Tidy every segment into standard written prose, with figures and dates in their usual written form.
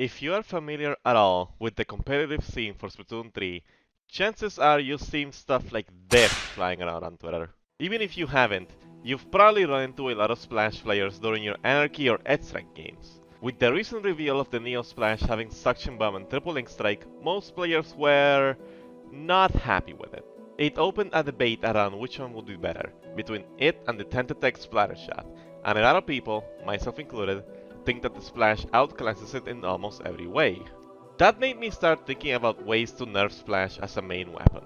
If you are familiar at all with the competitive scene for Splatoon 3, chances are you've seen stuff like this flying around on Twitter. Even if you haven't, you've probably run into a lot of Splash players during your Anarchy or Edge-Rank games. With the recent reveal of the Neo Splash having Suction Bomb and Triple Link Strike, most players were not happy with it. It opened a debate around which one would be better, between it and the Tentatek Splatter Shot, and a lot of people, myself included, think that the Splash outclasses it in almost every way. That made me start thinking about ways to nerf Splash as a main weapon.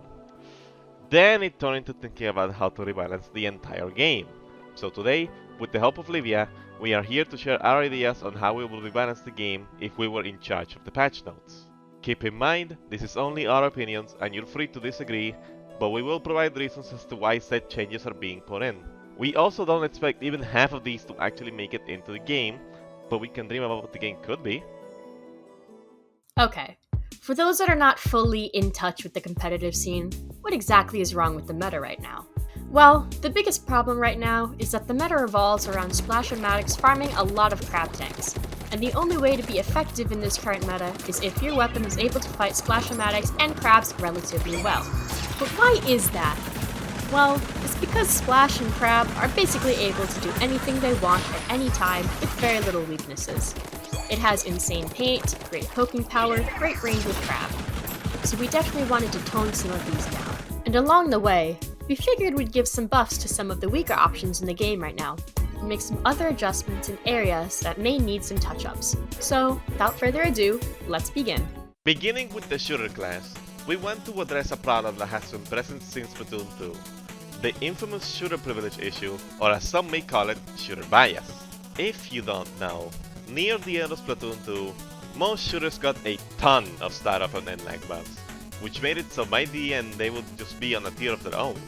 Then it turned into thinking about how to rebalance the entire game. So today, with the help of Livia, we are here to share our ideas on how we will rebalance the game if we were in charge of the patch notes. Keep in mind, this is only our opinions and you're free to disagree, but we will provide reasons as to why said changes are being put in. We also don't expect even half of these to actually make it into the game, but we can dream about what the game could be. Okay, for those that are not fully in touch with the competitive scene, what exactly is wrong with the meta right now? Well, the biggest problem right now is that the meta revolves around Splashamatics farming a lot of crab tanks, and the only way to be effective in this current meta is if your weapon is able to fight Splashamatics and crabs relatively well. But why is that? Well, it's because Splash and Crab are basically able to do anything they want at any time with very little weaknesses. It has insane paint, great poking power, great range with Crab. So we definitely wanted to tone some of these down. And along the way, we figured we'd give some buffs to some of the weaker options in the game right now, and make some other adjustments in areas that may need some touch-ups. So, without further ado, let's begin. Beginning with the shooter class, we want to address a problem that has been present since Splatoon 2. The infamous shooter privilege issue, or as some may call it, shooter bias. If you don't know, near the end of Splatoon 2, most shooters got a ton of startup and end lag buffs, which made it so by the end they would just be on a tier of their own.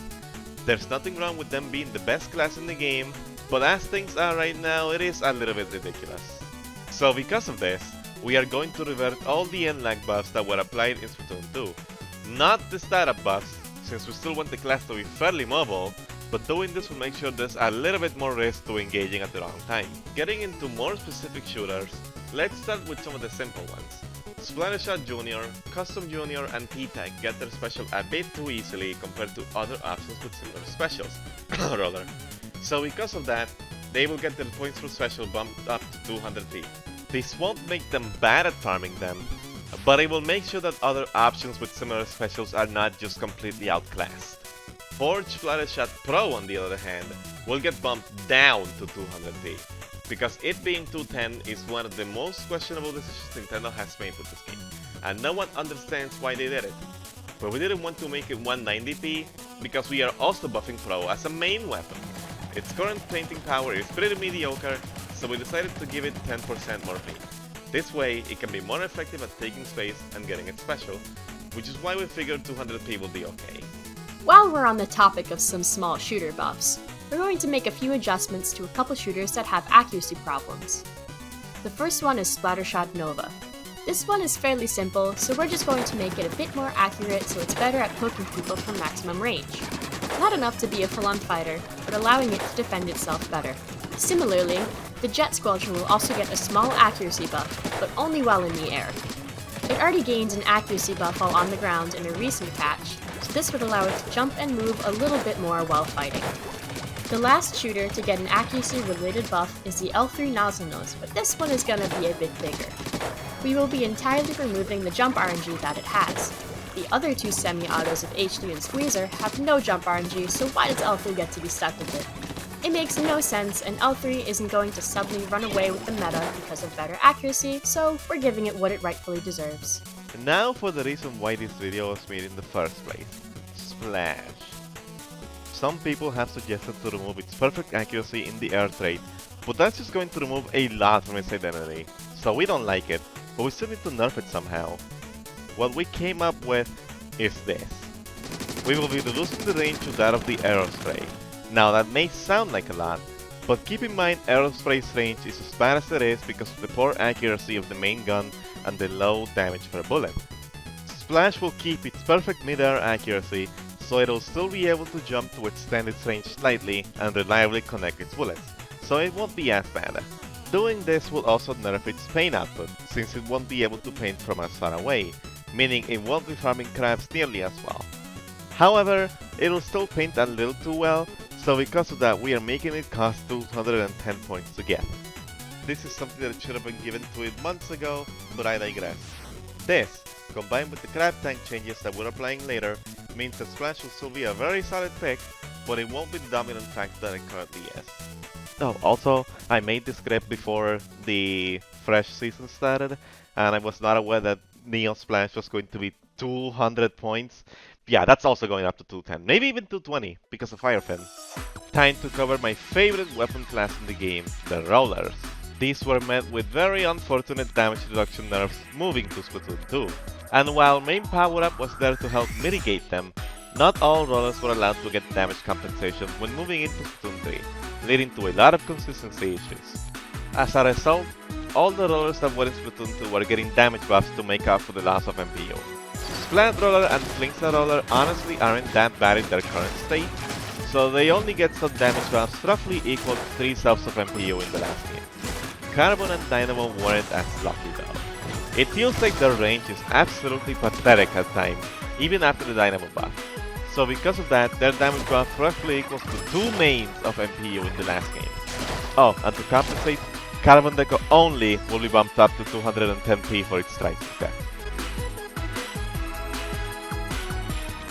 There's nothing wrong with them being the best class in the game, but as things are right now, it is a little bit ridiculous. So because of this, we are going to revert all the end lag buffs that were applied in Splatoon 2. Not the startup buffs, since we still want the class to be fairly mobile, but doing this will make sure there's a little bit more risk to engaging at the wrong time. Getting into more specific shooters, let's start with some of the simple ones. Splattershot Jr., Custom Jr., and T-Tag get their special a bit too easily compared to other options with similar specials, rather. So because of that, they will get their points for special bumped up to 200p. This won't make them bad at farming them, but it will make sure that other options with similar specials are not just completely outclassed. Forge Splattershot Pro, on the other hand, will get bumped down to 200p, because it being 210 is one of the most questionable decisions Nintendo has made with this game, and no one understands why they did it. But we didn't want to make it 190p, because we are also buffing Pro as a main weapon. Its current painting power is pretty mediocre, so we decided to give it 10% more paint. This way, it can be more effective at taking space and getting it special, which is why we figured 200p will be okay. While we're on the topic of some small shooter buffs, we're going to make a few adjustments to a couple shooters that have accuracy problems. The first one is Splattershot Nova. This one is fairly simple, so we're just going to make it a bit more accurate so it's better at poking people from maximum range. Not enough to be a full-on fighter, but allowing it to defend itself better. Similarly, the Jet Squadron will also get a small accuracy buff, but only while in the air. It already gained an accuracy buff while on the ground in a recent patch, so this would allow it to jump and move a little bit more while fighting. The last shooter to get an accuracy-related buff is the L3 Nozzle Nose, but this one is gonna be a bit bigger. We will be entirely removing the jump RNG that it has. The other two semi-autos of H3 and Squeezer have no jump RNG, so why does L3 get to be stuck with it? It makes no sense, and L3 isn't going to suddenly run away with the meta because of better accuracy, so we're giving it what it rightfully deserves. And now for the reason why this video was made in the first place. Splash. Some people have suggested to remove its perfect accuracy in the air trait, but that's just going to remove a lot from its identity, so we don't like it, but we still need to nerf it somehow. What we came up with is this. We will be reducing the range to that of the Aerospray. Now that may sound like a lot, but keep in mind Aerospray's range is as bad as it is because of the poor accuracy of the main gun and the low damage per bullet. Splash will keep its perfect mid-air accuracy, so it'll still be able to jump to extend its range slightly and reliably connect its bullets, so it won't be as bad. Doing this will also nerf its paint output, since it won't be able to paint from as far away, meaning it won't be farming crabs nearly as well. However, it'll still paint a little too well, so because of that we are making it cost 210 points to get. This is something that should have been given to it months ago, but I digress. This, combined with the crab tank changes that we're applying later, means that Splash will still be a very solid pick, but it won't be the dominant factor that it currently is. Oh, also, I made this script before the fresh season started, and I was not aware that Neon Splash was going to be 200 points. Yeah, that's also going up to 210, maybe even 220, because of Firefin. Time to cover my favorite weapon class in the game, the Rollers. These were met with very unfortunate damage reduction nerfs moving to Splatoon 2. And while main power-up was there to help mitigate them, not all rollers were allowed to get damage compensation when moving into Splatoon 3, leading to a lot of consistency issues. As a result, all the rollers that were in Splatoon 2 were getting damage buffs to make up for the loss of MPU. Splat Roller and Flingshot Roller honestly aren't that bad in their current state, so they only get some damage buffs roughly equal to 3 subs of MPU in the last game. Carbon and Dynamo weren't as lucky though. It feels like their range is absolutely pathetic at times, even after the Dynamo buff. So because of that, their damage buff roughly equals to 2 mains of MPU in the last game. Oh, and to compensate, Carbon Deco only will be bumped up to 210p for its strike effect.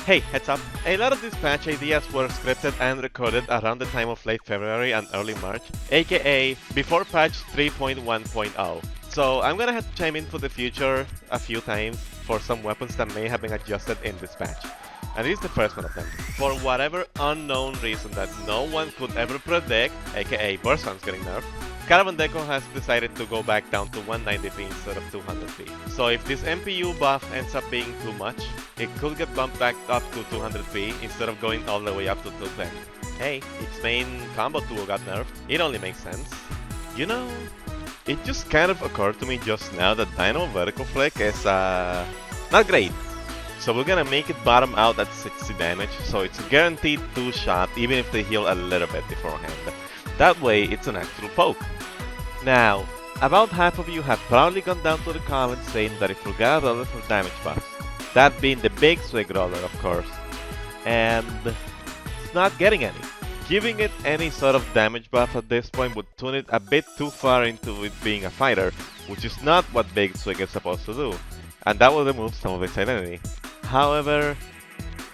Hey, heads up, a lot of these patch ideas were scripted and recorded around the time of late February and early March, aka before patch 3.1.0. So I'm gonna have to chime in for the future a few times for some weapons that may have been adjusted in this patch. And this is the first one of them. For whatever unknown reason that no one could ever predict, aka Burst One's getting nerfed, Carbon Deco has decided to go back down to 190p instead of 200p. So if this MPU buff ends up being too much, it could get bumped back up to 200p instead of going all the way up to 210. Hey, its main combo duo got nerfed. It only makes sense. You know, it just kind of occurred to me just now that Dynamo Vertical Flick is not great. So we're gonna make it bottom out at 60 damage, so it's a guaranteed 2-shot even if they heal a little bit beforehand. That way it's an actual poke. Now, about half of you have probably gone down to the comments saying that it forgot a roller for damage buffs. That being the big swig roller, of course. And it's not getting any. Giving it any sort of damage buff at this point would tune it a bit too far into it being a fighter, which is not what Big Swig is supposed to do, and that will remove some of its identity. However,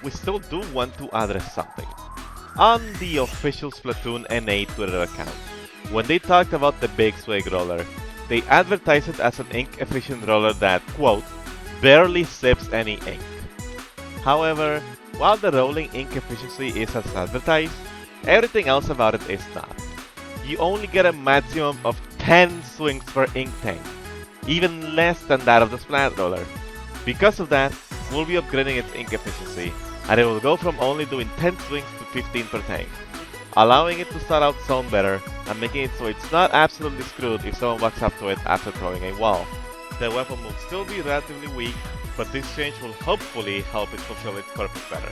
we still do want to address something. On the official Splatoon NA Twitter account, when they talked about the Big Swig roller, they advertised it as an ink-efficient roller that, quote, barely sips any ink. However, while the rolling ink efficiency is as advertised, everything else about it is not. You only get a maximum of 10 swings per ink tank, even less than that of the Splat roller. Because of that, we'll be upgrading its ink efficiency, and it will go from only doing 10 swings to 15 per tank, allowing it to start out zone better and making it so it's not absolutely screwed if someone walks up to it after throwing a wall. The weapon will still be relatively weak, but this change will hopefully help it fulfill its purpose better.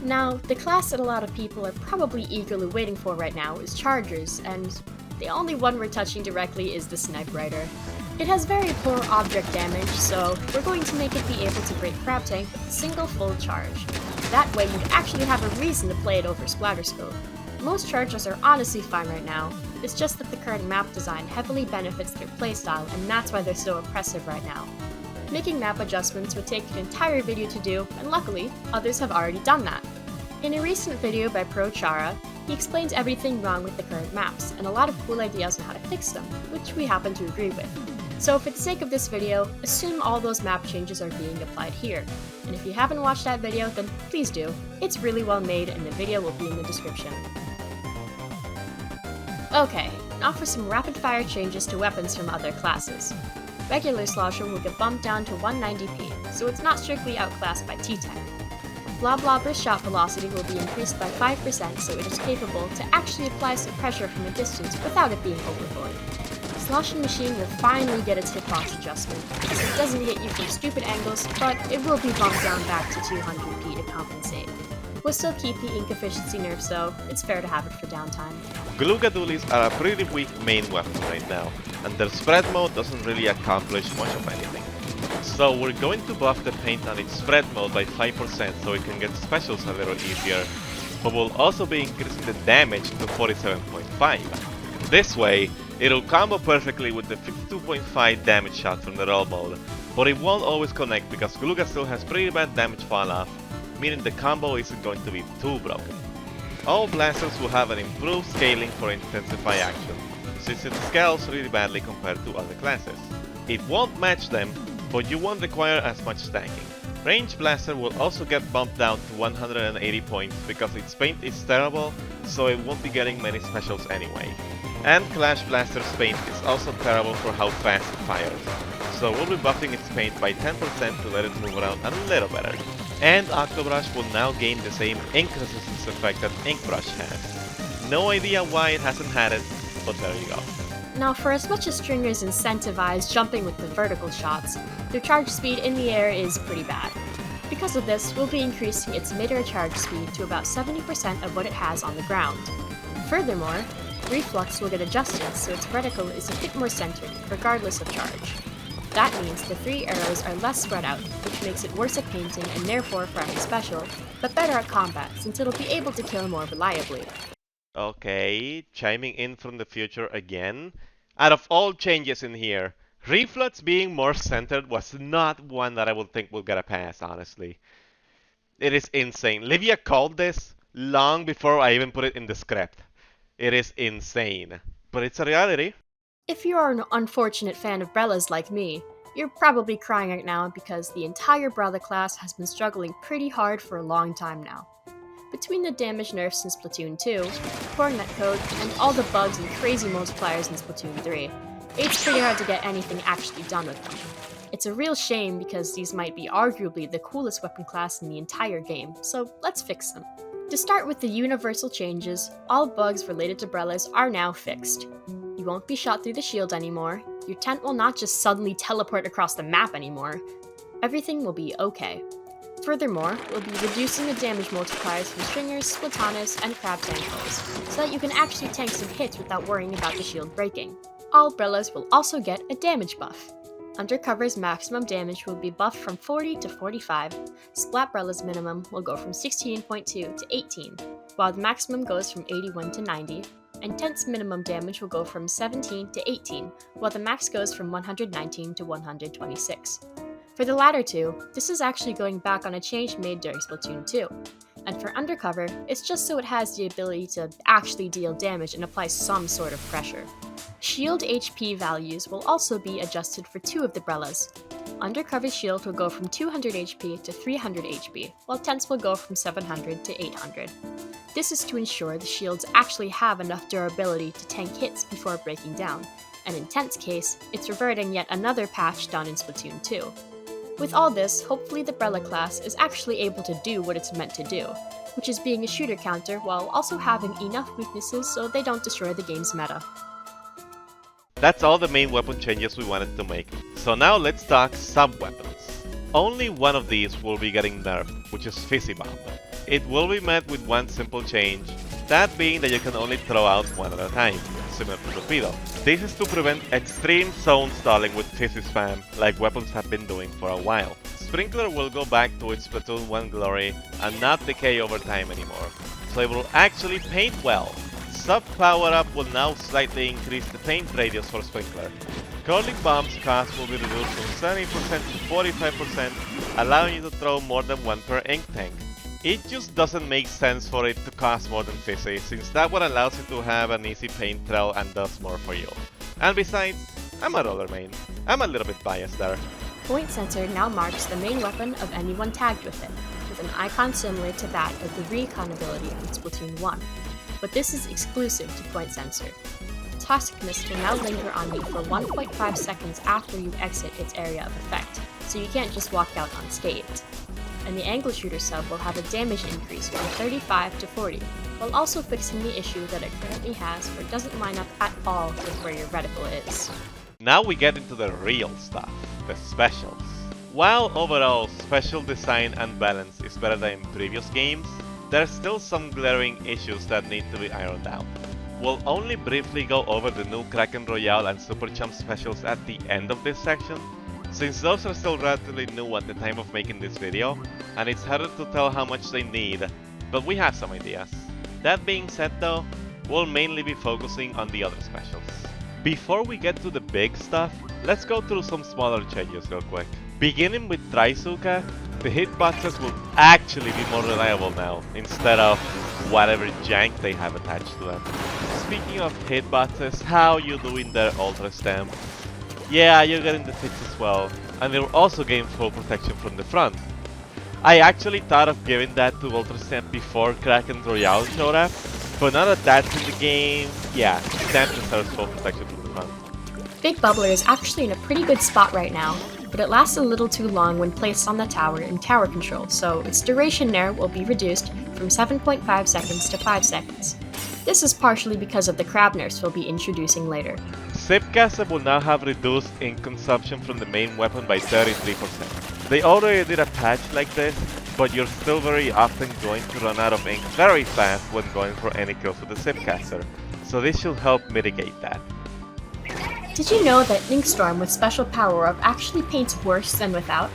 Now, the class that a lot of people are probably eagerly waiting for right now is Chargers, and the only one we're touching directly is the Snipe Rider. It has very poor object damage, so we're going to make it be able to break Crab Tank with a single full charge. That way you'd actually have a reason to play it over Splatterscope. Most Chargers are honestly fine right now, it's just that the current map design heavily benefits their playstyle, and that's why they're so oppressive right now. Making map adjustments would take an entire video to do, and luckily, others have already done that. In a recent video by ProChara, he explains everything wrong with the current maps, and a lot of cool ideas on how to fix them, which we happen to agree with. So for the sake of this video, assume all those map changes are being applied here. And if you haven't watched that video, then please do. It's really well made and the video will be in the description. Okay, now for some rapid fire changes to weapons from other classes. Regular Slosher will get bumped down to 190p, so it's not strictly outclassed by T-Tech. Blah Blobber's shot velocity will be increased by 5% so it is capable to actually apply some pressure from a distance without it being overboard. Sloshing Machine will finally get its hitbox adjustment, so it doesn't hit you from stupid angles, but it will be bumped down back to 200p to compensate. We'll still keep the ink efficiency nerf, so it's fair to have it for downtime. Dualies are a pretty weak main weapon right now, and their spread mode doesn't really accomplish much of anything. So we're going to buff the paint on its spread mode by 5% so it can get specials a little easier, but we'll also be increasing the damage to 47.5. This way, it'll combo perfectly with the 52.5 damage shot from the roll mode, but it won't always connect because Gluga still has pretty bad damage fall off, meaning the combo isn't going to be too broken. All blasters will have an improved scaling for intensify action, since it scales really badly compared to other classes. It won't match them, but you won't require as much stacking. Range Blaster will also get bumped down to 180 points because its paint is terrible, so it won't be getting many specials anyway. And Clash Blaster's paint is also terrible for how fast it fires, so we'll be buffing its paint by 10% to let it move around a little better. And Octobrush will now gain the same ink resistance effect that Inkbrush has. No idea why it hasn't had it, but there you go. Now, for as much as Stringers incentivize jumping with the vertical shots, their charge speed in the air is pretty bad. Because of this, we'll be increasing its mid-air charge speed to about 70% of what it has on the ground. Furthermore, Reflux will get adjusted so its reticle is a bit more centered, regardless of charge. That means the 3 arrows are less spread out, which makes it worse at painting and therefore farming special, but better at combat since it'll be able to kill more reliably. Okay, chiming in from the future again. Out of all changes in here, Reflux being more centered was not one that I would think will get a pass, honestly. It is insane. Livia called this long before I even put it in the script. It is insane, but it's a reality. If you are an unfortunate fan of Brellas like me, you're probably crying right now because the entire Brella class has been struggling pretty hard for a long time now. Between the damage nerfs in Splatoon 2, poor netcode, and all the bugs and crazy multipliers in Splatoon 3, it's pretty hard to get anything actually done with them. It's a real shame because these might be arguably the coolest weapon class in the entire game, so let's fix them. To start with the universal changes, all bugs related to Brellas are now fixed. You won't be shot through the shield anymore, your tent will not just suddenly teleport across the map anymore. Everything will be okay. Furthermore, we'll be reducing the damage multipliers from Stringers, Splatanas, and Crab Tentacles, so that you can actually tank some hits without worrying about the shield breaking. All Brellas will also get a damage buff. Undercover's maximum damage will be buffed from 40 to 45, Splat Brella's minimum will go from 16.2 to 18, while the maximum goes from 81 to 90, and Tent's minimum damage will go from 17 to 18, while the max goes from 119 to 126. For the latter two, this is actually going back on a change made during Splatoon 2. And for Undercover, it's just so it has the ability to actually deal damage and apply some sort of pressure. Shield HP values will also be adjusted for 2 of the Brellas. Undercover shield will go from 200 HP to 300 HP, while Tents will go from 700 to 800. This is to ensure the shields actually have enough durability to tank hits before breaking down, and in Tent's case, it's reverting yet another patch done in Splatoon 2. With all this, hopefully the Brella class is actually able to do what it's meant to do, which is being a shooter counter while also having enough weaknesses so they don't destroy the game's meta. That's all the main weapon changes we wanted to make, so now let's talk sub-weapons. Only one of these will be getting nerfed, which is Fizzy Bomb. It will be met with one simple change, that being that you can only throw out one at a time, similar to Torpedo. This is to prevent extreme zone stalling with Fizzy Spam, like weapons have been doing for a while. Sprinkler will go back to its Splatoon 1 glory and not decay over time anymore, so it will actually paint well. Sub power-up will now slightly increase the paint radius for Sprinkler. Curling Bomb's cost will be reduced from 70% to 45%, allowing you to throw more than one per ink tank. It just doesn't make sense for it to cost more than Fizzy, since that one allows you to have an easy paint trail and does more for you. And besides, I'm a roller main. I'm a little bit biased there. Point Sensor now marks the main weapon of anyone tagged with it, with an icon similar to that of the Recon ability in Splatoon 1. But this is exclusive to Point Sensor. Toxic Mist will now linger on you for 1.5 seconds after you exit its area of effect, so you can't just walk out unscathed. And the Angle Shooter sub will have a damage increase from 35 to 40, while also fixing the issue that it currently has where it doesn't line up at all with where your reticle is. Now we get into the real stuff, the specials. While overall special design and balance is better than in previous games, there's still some glaring issues that need to be ironed out. We'll only briefly go over the new Kraken Royale and Super Champ specials at the end of this section, since those are still relatively new at the time of making this video, and it's harder to tell how much they need, but we have some ideas. That being said though, we'll mainly be focusing on the other specials. Before we get to the big stuff, let's go through some smaller changes real quick. Beginning with Trisuka, the hitboxes will actually be more reliable now, instead of whatever jank they have attached to them. Speaking of hitboxes, how you doing there, Ultra Stem? Yeah, you're getting the fix as well, and they're also getting full protection from the front. I actually thought of giving that to Ultra Stem before Kraken Royale showed up, but now that that's in the game, yeah, Stem deserves full protection from the front. Big Bubbler is actually in a pretty good spot right now, but it lasts a little too long when placed on the tower in tower control, so its duration there will be reduced from 7.5 seconds to 5 seconds. This is partially because of the crab nerfs we'll be introducing later. Zipcaster will now have reduced ink consumption from the main weapon by 33%. They already did a patch like this, but you're still very often going to run out of ink very fast when going for any kills with the Zipcaster, so this should help mitigate that. Did you know that Inkstorm with Special Power-Up actually paints worse than without?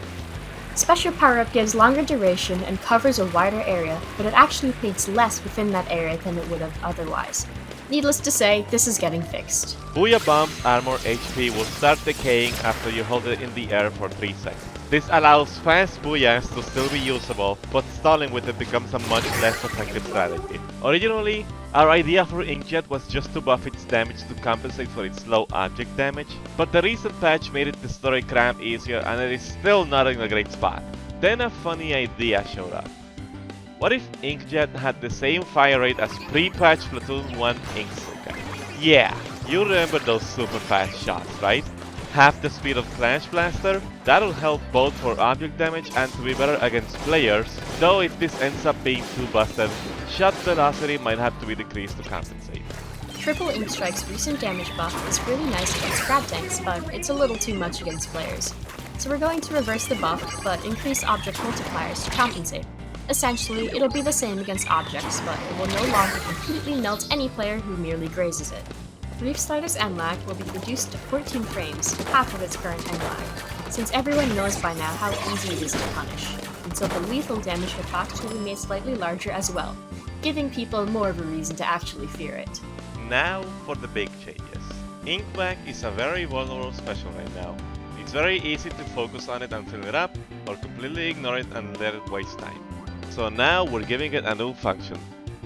Special Power-Up gives longer duration and covers a wider area, but it actually paints less within that area than it would have otherwise. Needless to say, this is getting fixed. Booyah Bomb's armor HP will start decaying after you hold it in the air for 3 seconds. This allows fast booyahs to still be usable, but stalling with it becomes a much less effective strategy. Originally, our idea for Inkjet was just to buff its damage to compensate for its low object damage, but the recent patch made it destroy crab easier and it is still not in a great spot. Then a funny idea showed up. What if Inkjet had the same fire rate as pre-patch Splatoon 1 Inksuka? Yeah, you remember those super fast shots, right? Half the speed of Flash Blaster? That'll help both for object damage and to be better against players, though if this ends up being too busted, shot velocity might have to be decreased to compensate. Triple Ink Strike's recent damage buff is really nice against crab tanks, but it's a little too much against players. So we're going to reverse the buff, but increase object multipliers to compensate. Essentially, it'll be the same against objects, but it will no longer completely melt any player who merely grazes it. Reef Slider's end lag will be reduced to 14 frames, half of its current end lag, since everyone knows by now how easy it is to punish, and so the lethal damage hitbox will be made slightly larger as well, giving people more of a reason to actually fear it. Now for the big changes. Inkback is a very vulnerable special right now. It's very easy to focus on it and fill it up, or completely ignore it and let it waste time. So now we're giving it a new function.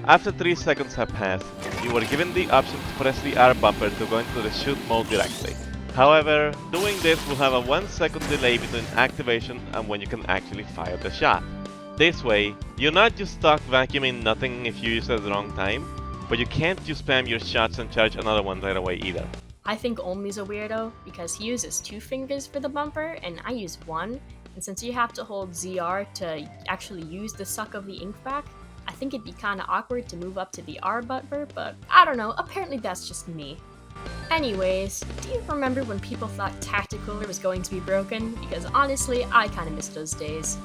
After 3 seconds have passed, you are given the option to press the R bumper to go into the shoot mode directly. However, doing this will have a 1 second delay between activation and when you can actually fire the shot. This way, you're not just stuck vacuuming nothing if you use it at the wrong time, but you can't just spam your shots and charge another one right away either. I think Omni's a weirdo because he uses 2 fingers for the bumper and I use 1, and since you have to hold ZR to actually use the suck of the ink back, I think it'd be kinda awkward to move up to the R bumper, but I don't know, apparently that's just me. Anyways, do you remember when people thought Tacticooler was going to be broken? Because honestly, I kinda miss those days.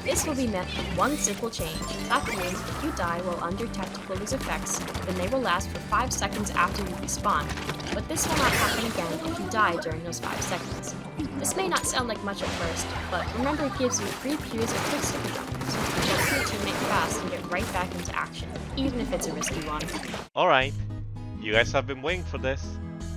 This will be met with one simple change. That means if you die while under Tacticooler's effects, then they will last for 5 seconds after you respawn, but this will not happen again if you die during those 5 seconds. This may not sound like much at first, but remember it gives you 3 pews of quicksand, so you can get to your teammate fast and get right back into action, even if it's a risky one. Alright, you guys have been waiting for this.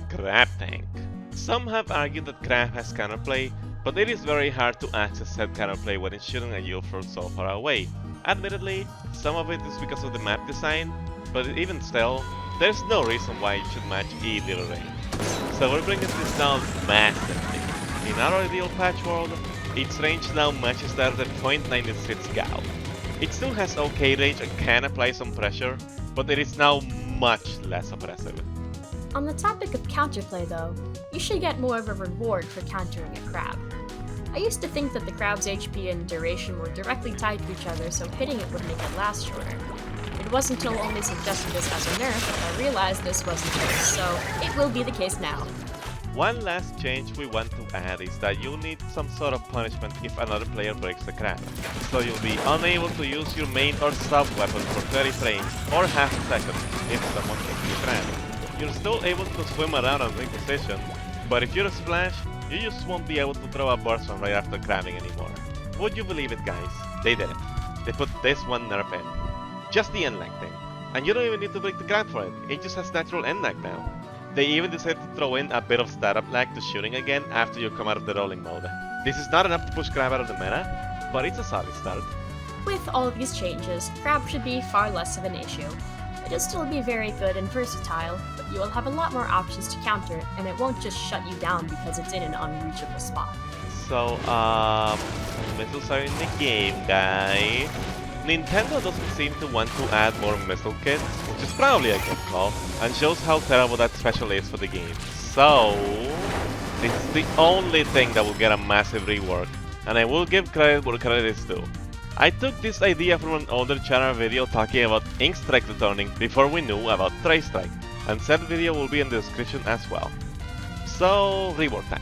Crab Tank. Some have argued that Crab has counterplay, but it is very hard to access said counterplay when it's shooting at you from so far away. Admittedly, some of it is because of the map design, but even still, there's no reason why it should match E-Little range. So we're bringing this down massively. In our ideal patch world, its range now matches that of the .96 Gauss. It still has okay range and can apply some pressure, but it is now much less oppressive. On the topic of counterplay though, you should get more of a reward for countering a crab. I used to think that the crab's HP and duration were directly tied to each other, so hitting it would make it last shorter. It wasn't until Only suggested this as a nerf that I realized this wasn't the case, so it will be the case now. One last change we want to add is that you'll need some sort of punishment if another player breaks the craft. So you'll be unable to use your main or sub weapon for 30 frames or half a second if someone breaks the craft. You're still able to swim around and reposition, but if you're a Splash, you just won't be able to throw a burst run right after crabbing anymore. Would you believe it, guys? They did it. They put this one nerf in. Just the end lag thing. And you don't even need to break the craft for it, it just has natural end lag now. They even decided to throw in a bit of startup lag to shooting again after you come out of the rolling mode. This is not enough to push crab out of the meta, but it's a solid start. With all of these changes, crab should be far less of an issue. It'll still be very good and versatile, but you will have a lot more options to counter it, and it won't just shut you down because it's in an unreachable spot. So, missiles are in the game, guys. Nintendo doesn't seem to want to add more missile kits, which is probably a good call, and shows how terrible that special is for the game. So, this is the only thing that will get a massive rework, and I will give credit where credit is due. I took this idea from an older channel video talking about Ink Strike returning before we knew about Tray Strike, and said video will be in the description as well. So, rework time.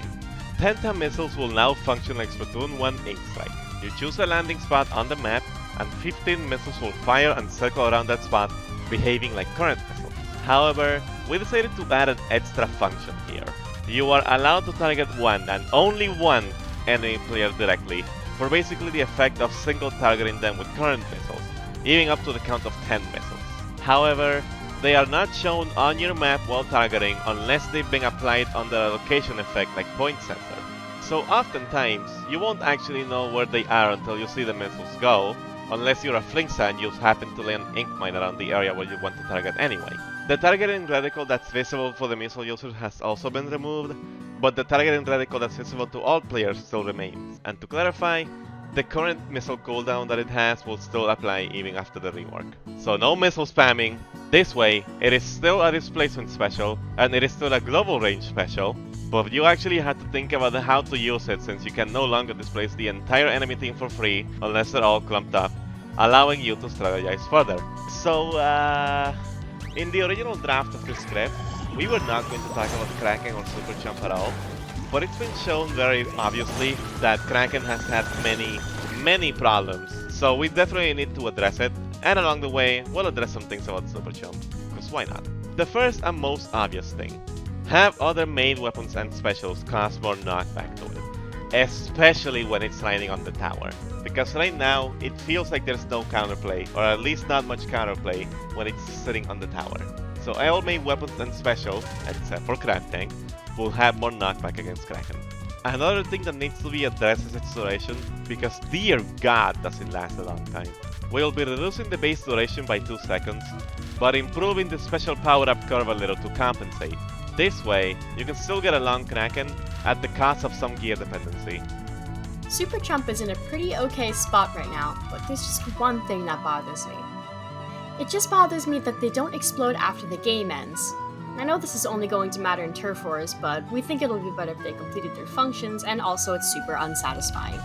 10 missiles will now function like Splatoon 1 Ink Strike. You choose a landing spot on the map, and 15 missiles will fire and circle around that spot, behaving like current missiles. However, we decided to add an extra function here. You are allowed to target one and only one enemy player directly, for basically the effect of single targeting them with current missiles, even up to the count of 10 missiles. However, they are not shown on your map while targeting unless they've been applied under a location effect like point sensor. So oftentimes, you won't actually know where they are until you see the missiles go, unless you're a Flinksa and you happen to lay an ink mine around the area where you want to target anyway. The targeting reticle that's visible for the missile user has also been removed, but the targeting reticle that's visible to all players still remains. And to clarify, the current missile cooldown that it has will still apply even after the rework. So no missile spamming. This way, it is still a displacement special, and it is still a global range special, but you actually have to think about how to use it since you can no longer displace the entire enemy team for free unless they're all clumped up, allowing you to strategize further. So, in the original draft of this script, we were not going to talk about Kraken or Super Chump at all, but it's been shown very obviously that Kraken has had many problems, so we definitely need to address it, and along the way, we'll address some things about Super Chump, because why not? The first and most obvious thing, have other main weapons and specials cause more knockback to it, especially when it's riding on the tower, because right now, it feels like there's no counterplay, or at least not much counterplay, when it's sitting on the tower. So all main weapons and special, except for Crab Tank, will have more knockback against Kraken. Another thing that needs to be addressed is its duration, because dear god does it last a long time. We'll be reducing the base duration by 2 seconds, but improving the special power-up curve a little to compensate. This way, you can still get a long Kraken at the cost of some gear dependency. Super Chump is in a pretty okay spot right now, but there's just one thing that bothers me. It just bothers me that they don't explode after the game ends. I know this is only going to matter in Turf Wars, but we think it'll be better if they completed their functions, and also it's super unsatisfying.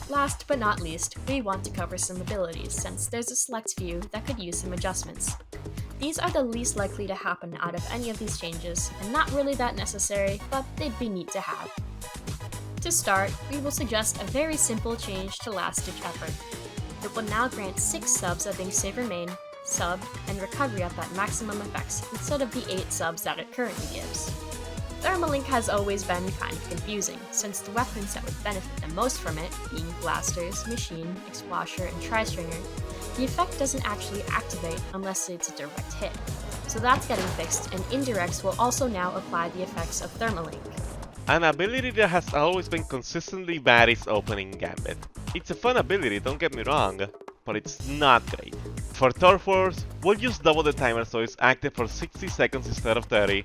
Last but not least, we want to cover some abilities, since there's a select few that could use some adjustments. These are the least likely to happen out of any of these changes, and not really that necessary, but they'd be neat to have. To start, we will suggest a very simple change to Last Ditch Effort. It will now grant 6 subs of Inksaver Main, Sub, and Recovery Up at maximum effects instead of the 8 subs that it currently gives. Thermalink has always been kind of confusing, since the weapons that would benefit the most from it, being Blasters, Machine, Explosher, and Tri-Stringer, the effect doesn't actually activate unless it's a direct hit. So that's getting fixed, and indirects will also now apply the effects of Thermalink. An ability that has always been consistently bad is Opening Gambit. It's a fun ability, don't get me wrong, but it's not great. For Turf Wars, we'll use double the timer so it's active for 60 seconds instead of 30,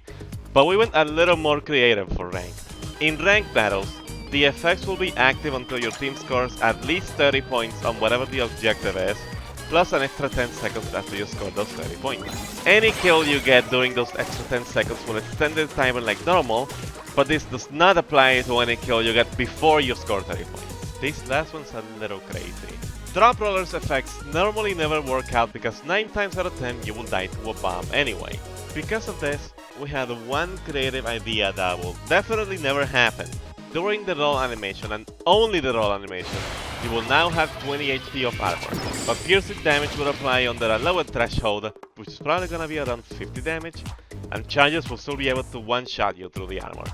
but we went a little more creative for Ranked. In Ranked battles, the effects will be active until your team scores at least 30 points on whatever the objective is, plus an extra 10 seconds after you score those 30 points. Any kill you get during those extra 10 seconds will extend the timer like normal, but this does not apply to any kill you get before you score 30 points. This last one's a little crazy. Drop Roller's effects normally never work out because 9 times out of 10 you will die to a bomb anyway. Because of this, we had one creative idea that will definitely never happen. During the roll animation, and only the roll animation, you will now have 20 HP of armor, but piercing damage will apply under a lower threshold, which is probably gonna be around 50 damage, and charges will still be able to one-shot you through the armor.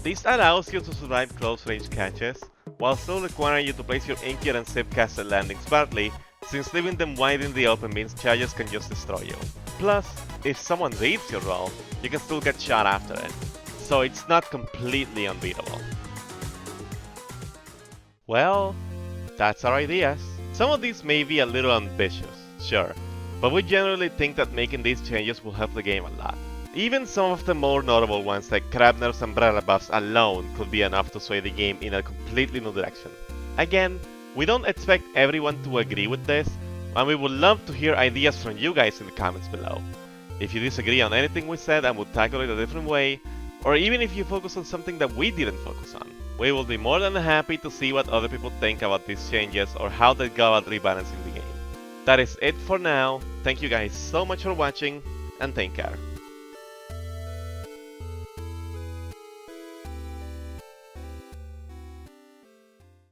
This allows you to survive close-range catches, while still requiring you to place your Inkier and Zipcaster landings smartly, since leaving them wide in the open means charges can just destroy you. Plus, if someone reads your roll, you can still get shot after it, so it's not completely unbeatable. Well, that's our ideas. Some of these may be a little ambitious, sure, but we generally think that making these changes will help the game a lot. Even some of the more notable ones like crab nerfs and Brella buffs alone could be enough to sway the game in a completely new direction. Again, we don't expect everyone to agree with this, and we would love to hear ideas from you guys in the comments below. If you disagree on anything we said and would tackle it a different way, or even if you focus on something that we didn't focus on, we will be more than happy to see what other people think about these changes or how they go about rebalancing the game. That is it for now. Thank you guys so much for watching, and take care.